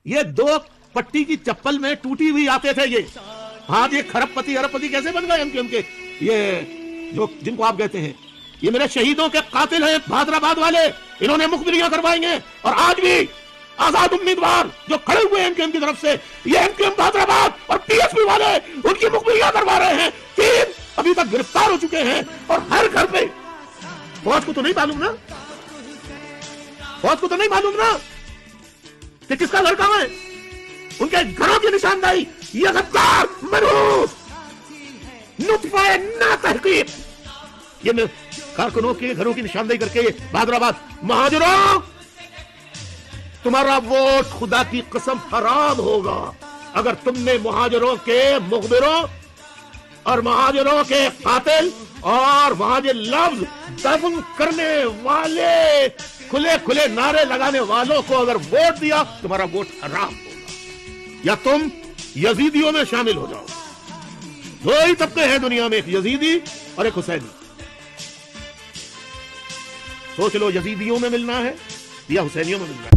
ये 2 पट्टी की चप्पल में टूटी हुई आते थे ये। हाँ, ये खरबपति अरबपति कैसे बन गए एमक्यूएम के? ये जो जिनको आप कहते हैं, ये मेरे शहीदों के कातिल हैं, हैदराबाद वाले। इन्होंने मुखबिरियां करवाएंगे और आज भी आजाद उम्मीदवार जो खड़े हुए एमक्यूएम की तरफ से, ये एमक्यूएम हैदराबाद और पीएसपी वाले उनकी मुखबिरियां करवा रहे हैं। 3 अभी तक गिरफ्तार हो चुके हैं और हर घर पे। फौज को तो नहीं मालूम ना, फौज को तो नहीं मालूम ना कि किसका घर कहां है। उनके घरों की निशानदाही, ये गद्दार मनहूस नुत्फा ना तहकीक, ये कारकुनों के घरों की निशानदेही करके ये हैदराबाद। महाजरों, तुम्हारा वोट खुदा की कसम हराम होगा अगर तुमने मुहाजिरों के मुखबिरों और मुहाजिरों के कातिल और वहां जो लफ्ज दफन करने वाले, खुले खुले नारे लगाने वालों को अगर वोट दिया, तुम्हारा वोट हराम होगा। या तुम यजीदियों में शामिल हो जाओ। 2 ही तबके हैं दुनिया में, एक यजीदी और एक हुसैनी। सोच लो, यजीदियों में मिलना है या हुसैनियों में मिलना है।